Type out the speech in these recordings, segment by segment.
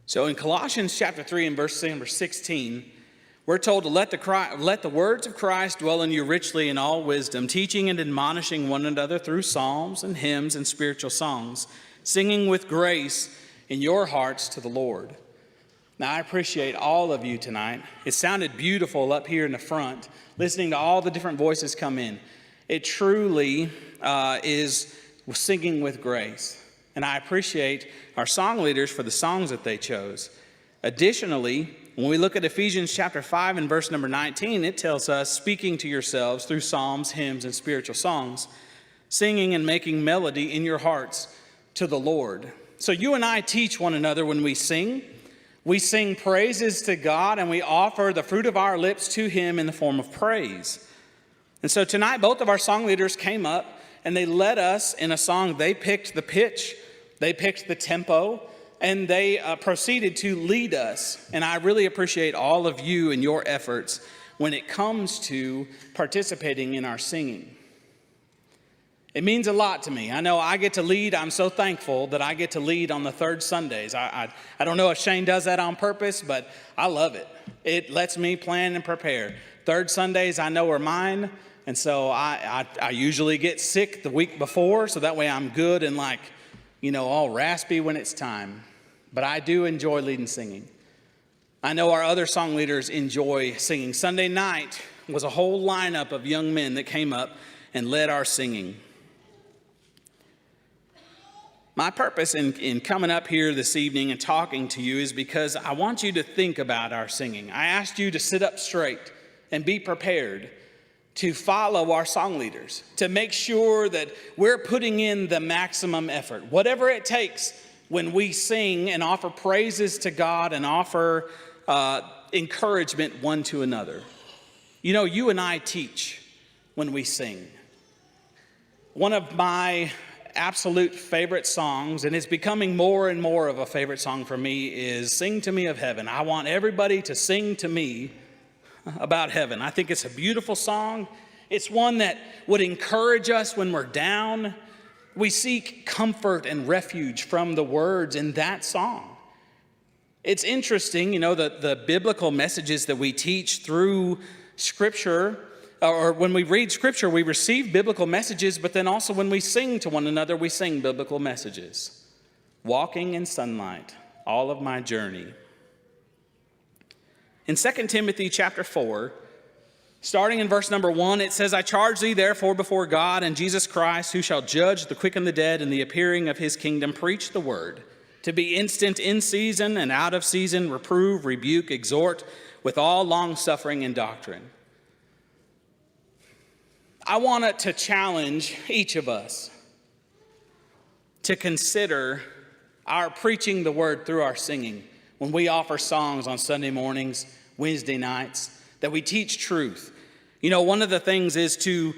So in Colossians chapter 3 and verse number 16, we're told to let the words of Christ dwell in you richly in all wisdom, teaching and admonishing one another through psalms and hymns and spiritual songs, singing with grace in your hearts to the Lord. Now, I appreciate all of you tonight. It sounded beautiful up here in the front, listening to all the different voices come in. It truly is singing with grace. And I appreciate our song leaders for the songs that they chose. Additionally, when we look at Ephesians chapter 5 and verse number 19, it tells us, speaking to yourselves through psalms, hymns, and spiritual songs, singing and making melody in your hearts to the Lord. So you and I teach one another when we sing. We sing praises to God, and we offer the fruit of our lips to Him in the form of praise. And so tonight, both of our song leaders came up, and they led us in a song. They picked the pitch, they picked the tempo, and they proceeded to lead us. And I really appreciate all of you and your efforts when it comes to participating in our singing. It means a lot to me. I know I get to lead. I'm so thankful that I get to lead on the third Sundays. I don't know if Shane does that on purpose, but I love it. It lets me plan and prepare. Third Sundays I know are mine, and so I usually get sick the week before, so that way I'm good and all raspy when it's time. But I do enjoy leading singing. I know our other song leaders enjoy singing. Sunday night was a whole lineup of young men that came up and led our singing. My purpose in coming up here this evening and talking to you is because I want you to think about our singing. I asked you to sit up straight and be prepared to follow our song leaders, to make sure that we're putting in the maximum effort, whatever it takes when we sing and offer praises to God and offer encouragement one to another. You know, you and I teach when we sing. One of my absolute favorite songs, and it's becoming more and more of a favorite song for me, is Sing to Me of Heaven. I want everybody to sing to me about heaven. I think it's a beautiful song. It's one that would encourage us when we're down. We seek comfort and refuge from the words in that song. It's interesting, the biblical messages that we teach through Scripture, or when we read Scripture, we receive biblical messages, but then also when we sing to one another, we sing biblical messages. Walking in sunlight, all of my journey. In 2 Timothy chapter 4, starting in verse number 1, it says, I charge thee therefore before God and Jesus Christ, who shall judge the quick and the dead in the appearing of his kingdom, preach the word, to be instant in season and out of season, reprove, rebuke, exhort, with all long-suffering and doctrine. I want it to challenge each of us to consider our preaching the word through our singing. When we offer songs on Sunday mornings, Wednesday nights, that we teach truth. One of the things is to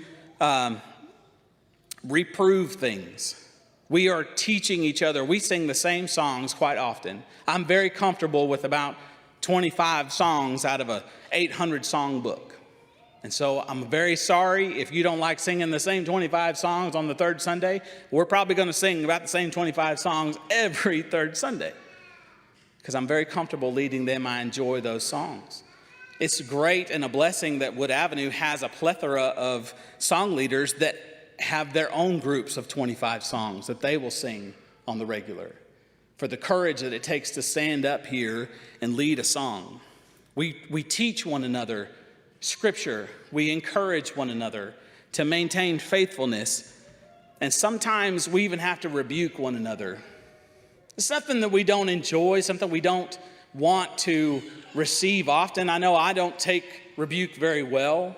reprove things. We are teaching each other. We sing the same songs quite often. I'm very comfortable with about 25 songs out of a 800 song book. And so I'm very sorry if you don't like singing the same 25 songs on the third Sunday. We're probably going to sing about the same 25 songs every third Sunday, because I'm very comfortable leading them. I enjoy those songs. It's great and a blessing that Wood Avenue has a plethora of song leaders that have their own groups of 25 songs that they will sing on the regular, for the courage that it takes to stand up here and lead a song. We teach one another Scripture. We encourage one another to maintain faithfulness, and sometimes we even have to rebuke one another. It's something that we don't enjoy, something we don't want to receive often. I know I don't take rebuke very well.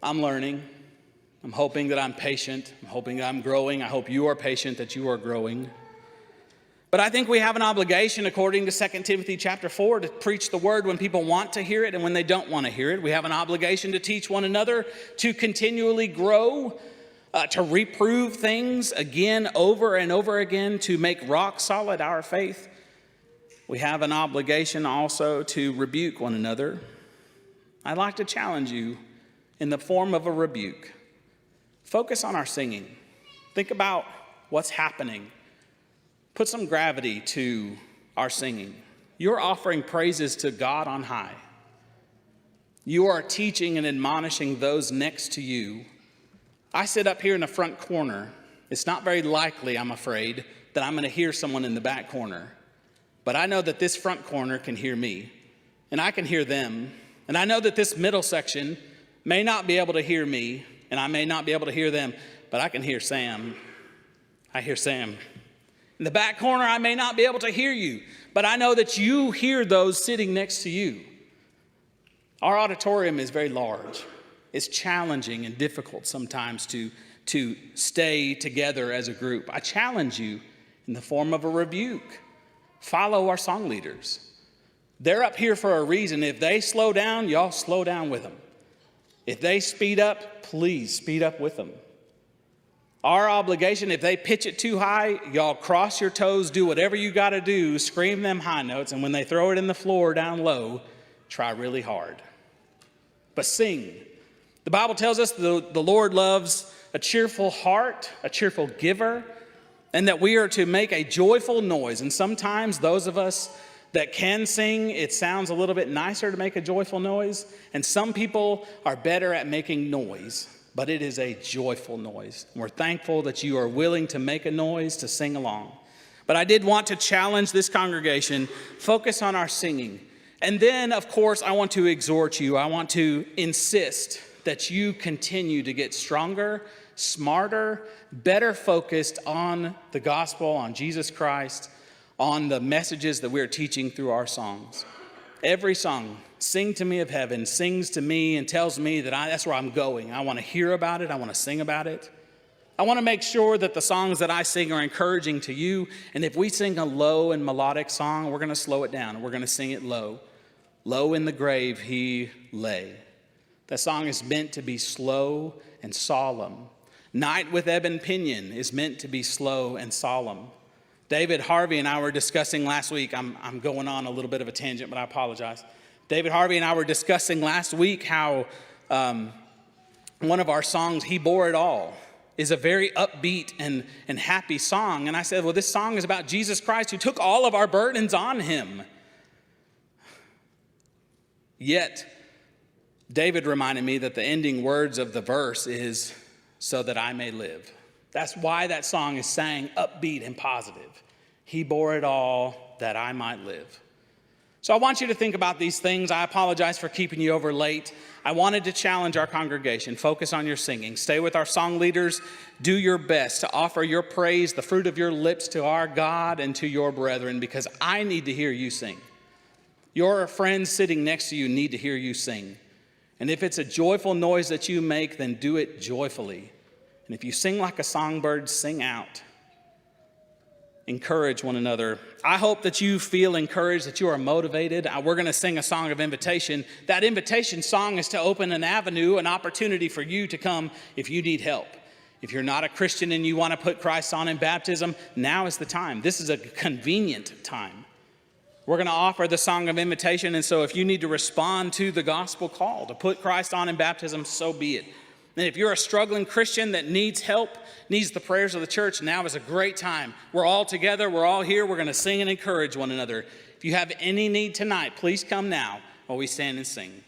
I'm learning. I'm hoping that I'm patient. I'm hoping that I'm growing. I hope you are patient, that you are growing. But I think we have an obligation, according to 2 Timothy chapter 4, to preach the word when people want to hear it and when they don't want to hear it. We have an obligation to teach one another, to continually grow, to reprove things again, over and over again, to make rock solid our faith. We have an obligation also to rebuke one another. I'd like to challenge you in the form of a rebuke. Focus on our singing. Think about what's happening. Put some gravity to our singing. You're offering praises to God on high. You are teaching and admonishing those next to you. I sit up here in the front corner. It's not very likely, I'm afraid, that I'm going to hear someone in the back corner. But I know that this front corner can hear me, and I can hear them. And I know that this middle section may not be able to hear me, and I may not be able to hear them, but I can hear Sam. I hear Sam. In the back corner, I may not be able to hear you, but I know that you hear those sitting next to you. Our auditorium is very large. It's challenging and difficult sometimes to stay together as a group. I challenge you in the form of a rebuke. Follow our song leaders. They're up here for a reason. If they slow down, y'all slow down with them. If they speed up, please speed up with them. Our obligation, if they pitch it too high, y'all cross your toes, do whatever you got to do, scream them high notes, and when they throw it in the floor down low, try really hard. But sing. The Bible tells us the Lord loves a cheerful heart, a cheerful giver, and that we are to make a joyful noise. And sometimes those of us that can sing, it sounds a little bit nicer to make a joyful noise. And some people are better at making noise, but it is a joyful noise. And we're thankful that you are willing to make a noise to sing along. But I did want to challenge this congregation, focus on our singing. And then, of course, I want to exhort you. I want to insist that you continue to get stronger, smarter, better focused on the gospel, on Jesus Christ, on the messages that we're teaching through our songs. Every song, Sing to Me of Heaven, sings to me and tells me that that's where I'm going. I want to hear about it. I want to sing about it. I want to make sure that the songs that I sing are encouraging to you. And if we sing a low and melodic song, we're going to slow it down and we're going to sing it low. Low in the grave he lay. That song is meant to be slow and solemn. Night with Ebon Pinion is meant to be slow and solemn. David Harvey and I were discussing last week, I'm going on a little bit of a tangent, but I apologize. David Harvey and I were discussing last week how one of our songs, He Bore It All, is a very upbeat and happy song. And I said, well, this song is about Jesus Christ who took all of our burdens on him. Yet, David reminded me that the ending words of the verse is, so that I may live. That's why that song is sang upbeat and positive. He bore it all that I might live. So I want you to think about these things. I apologize for keeping you over late. I wanted to challenge our congregation. Focus on your singing. Stay with our song leaders. Do your best to offer your praise, the fruit of your lips, to our God and to your brethren, because I need to hear you sing. Your friends sitting next to you need to hear you sing. And if it's a joyful noise that you make, then do it joyfully. And if you sing like a songbird, sing out. Encourage one another. I hope that you feel encouraged, that you are motivated. We're going to sing a song of invitation. That invitation song is to open an avenue, an opportunity for you to come if you need help. If you're not a Christian and you want to put Christ on in baptism, now is the time. This is a convenient time. We're going to offer the song of invitation, and so if you need to respond to the gospel call to put Christ on in baptism, so be it. And if you're a struggling Christian that needs help, needs the prayers of the church, now is a great time. We're all together. We're all here. We're going to sing and encourage one another. If you have any need tonight, please come now while we stand and sing.